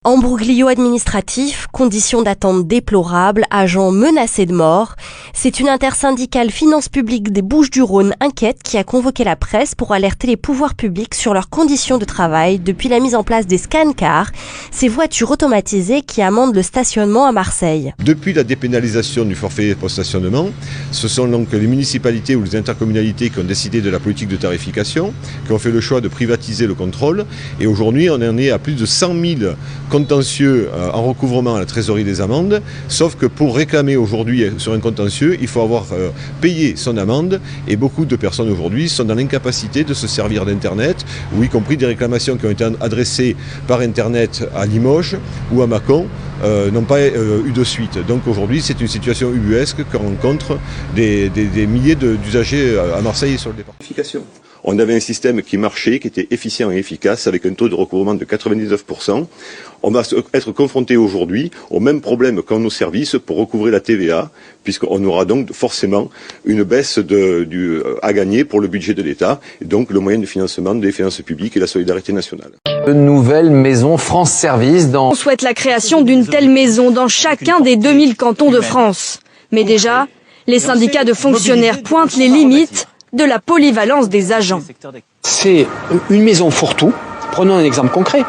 Embroglio administratif, conditions d'attente déplorables, agents menacés de mort. C'est une intersyndicale Finances publiques des Bouches-du-Rhône inquiète qui a convoqué la presse pour alerter les pouvoirs publics sur leurs conditions de travail depuis la mise en place des scan-cars, ces voitures automatisées qui amendent le stationnement à Marseille. Depuis la dépénalisation du forfait post-stationnement, ce sont donc les municipalités ou les intercommunalités qui ont décidé de la politique de tarification, qui ont fait le choix de privatiser le contrôle. Et aujourd'hui, on en est à plus de 100 000 contentieux en recouvrement à la trésorerie des amendes, sauf que pour réclamer aujourd'hui sur un contentieux, il faut avoir payé son amende et beaucoup de personnes aujourd'hui sont dans l'incapacité de se servir d'Internet, ou y compris des réclamations qui ont été adressées par Internet à Limoges ou à Mâcon n'ont pas eu de suite. Donc aujourd'hui, c'est une situation ubuesque que rencontrent des milliers d'usagers à Marseille et sur le département. On avait un système qui marchait, qui était efficient et efficace, avec un taux de recouvrement de 99%. On va être confronté aujourd'hui au même problème qu'en nos services pour recouvrer la TVA, puisqu'on aura donc forcément une baisse à gagner pour le budget de l'État, et donc le moyen de financement des finances publiques et la solidarité nationale. Une nouvelle maison France Service On souhaite la création d'une telle maison dans chacun des 2000 cantons de France. Mais déjà, les syndicats de fonctionnaires pointent les limites de la polyvalence des agents. C'est une maison fourre-tout. Prenons un exemple concret.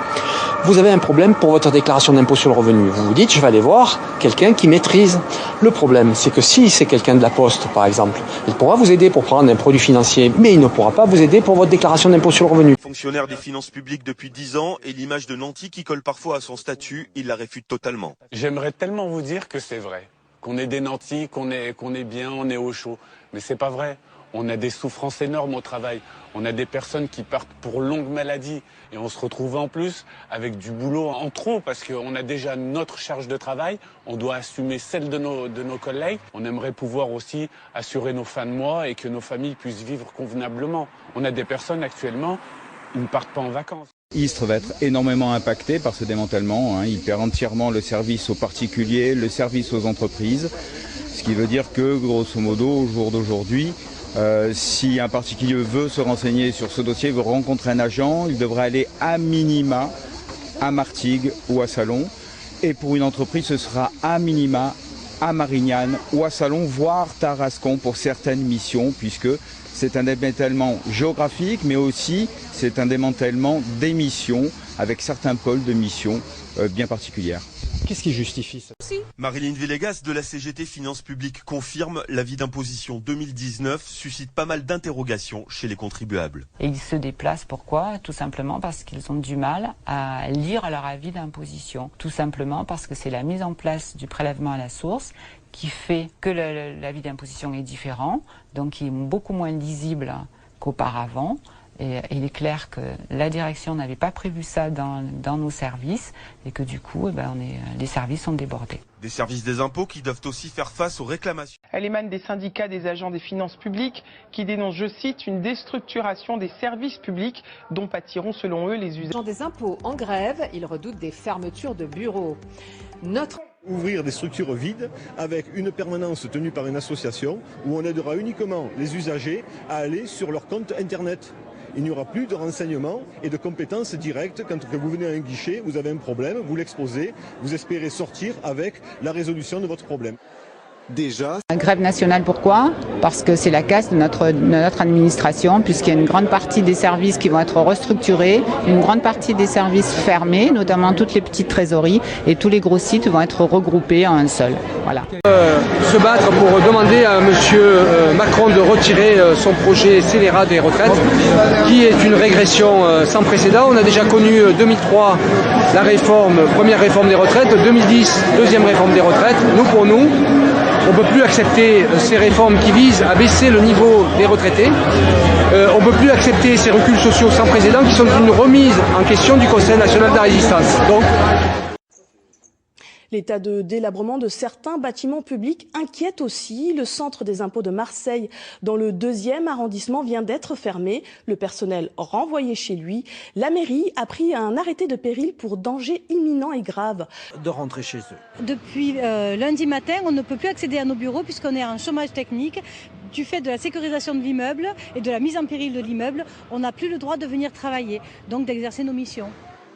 Vous avez un problème pour votre déclaration d'impôt sur le revenu. Vous vous dites, je vais aller voir quelqu'un qui maîtrise. Le problème, c'est que si c'est quelqu'un de la Poste, par exemple, il pourra vous aider pour prendre un produit financier, mais il ne pourra pas vous aider pour votre déclaration d'impôt sur le revenu. Fonctionnaire des finances publiques depuis 10 ans et l'image de nanti qui colle parfois à son statut, il la réfute totalement. J'aimerais tellement vous dire que c'est vrai, qu'on est des nantis, qu'on est bien, on est au chaud. Mais c'est pas vrai. On a des souffrances énormes au travail. On a des personnes qui partent pour longues maladies. Et on se retrouve en plus avec du boulot en trop parce qu'on a déjà notre charge de travail. On doit assumer celle de nos collègues. On aimerait pouvoir aussi assurer nos fins de mois et que nos familles puissent vivre convenablement. On a des personnes actuellement qui ne partent pas en vacances. Istres va être énormément impacté par ce démantèlement. Il perd entièrement le service aux particuliers, le service aux entreprises. Ce qui veut dire que, grosso modo, au jour d'aujourd'hui, si un particulier veut se renseigner sur ce dossier, veut rencontrer un agent, il devra aller à minima à Martigues ou à Salon. Et pour une entreprise, ce sera à minima à Marignane ou à Salon, voire Tarascon pour certaines missions, puisque c'est un démantèlement géographique, mais aussi c'est un démantèlement des missions, avec certains pôles de missions bien particulières. Qu'est-ce qui justifie ça? Marilyn Villegas de la CGT Finances Publiques confirme l'avis d'imposition 2019 suscite pas mal d'interrogations chez les contribuables. Et ils se déplacent, pourquoi? Tout simplement parce qu'ils ont du mal à lire leur avis d'imposition. Tout simplement parce que c'est la mise en place du prélèvement à la source qui fait que l'avis d'imposition est différent, donc il est beaucoup moins lisible qu'auparavant. Et il est clair que la direction n'avait pas prévu ça dans nos services et que du coup, les services sont débordés. Des services des impôts qui doivent aussi faire face aux réclamations. Elle émane des syndicats des agents des finances publiques qui dénoncent, je cite, une déstructuration des services publics dont pâtiront selon eux les usagers. Des impôts en grève, ils redoutent des fermetures de bureaux. Ouvrir des structures vides avec une permanence tenue par une association où on aidera uniquement les usagers à aller sur leur compte Internet. Il n'y aura plus de renseignements et de compétences directes. Quand vous venez à un guichet, vous avez un problème, vous l'exposez, vous espérez sortir avec la résolution de votre problème. Déjà. Grève nationale, pourquoi? Parce que c'est la casse de notre administration, puisqu'il y a une grande partie des services qui vont être restructurés, une grande partie des services fermés, notamment toutes les petites trésoreries, et tous les gros sites vont être regroupés en un seul. Voilà. Se battre pour demander à M. Macron de retirer son projet scélérat des retraites, qui est une régression sans précédent. On a déjà connu 2003 la première réforme des retraites, 2010 deuxième réforme des retraites. Pour nous, on ne peut plus accepter ces réformes qui visent à baisser le niveau des retraités. On ne peut plus accepter ces reculs sociaux sans précédent qui sont une remise en question du Conseil national de la résistance. L'état de délabrement de certains bâtiments publics inquiète aussi. Le centre des impôts de Marseille, dans le 2e arrondissement, vient d'être fermé. Le personnel renvoyé chez lui. La mairie a pris un arrêté de péril pour danger imminent et grave. De rentrer chez eux. Depuis lundi matin, on ne peut plus accéder à nos bureaux puisqu'on est en chômage technique. Du fait de la sécurisation de l'immeuble et de la mise en péril de l'immeuble, on n'a plus le droit de venir travailler, donc d'exercer nos missions.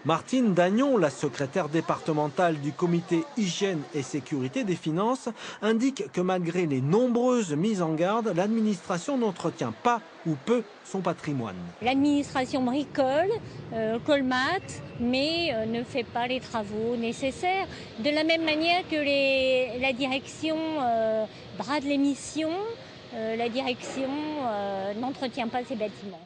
Martine Dagnon, la secrétaire départementale du comité hygiène et sécurité des finances, indique que malgré les nombreuses mises en garde, l'administration n'entretient pas ou peu son patrimoine. L'administration bricole, colmate, mais ne fait pas les travaux nécessaires. De la même manière que la direction brade les missions, la direction n'entretient pas ses bâtiments.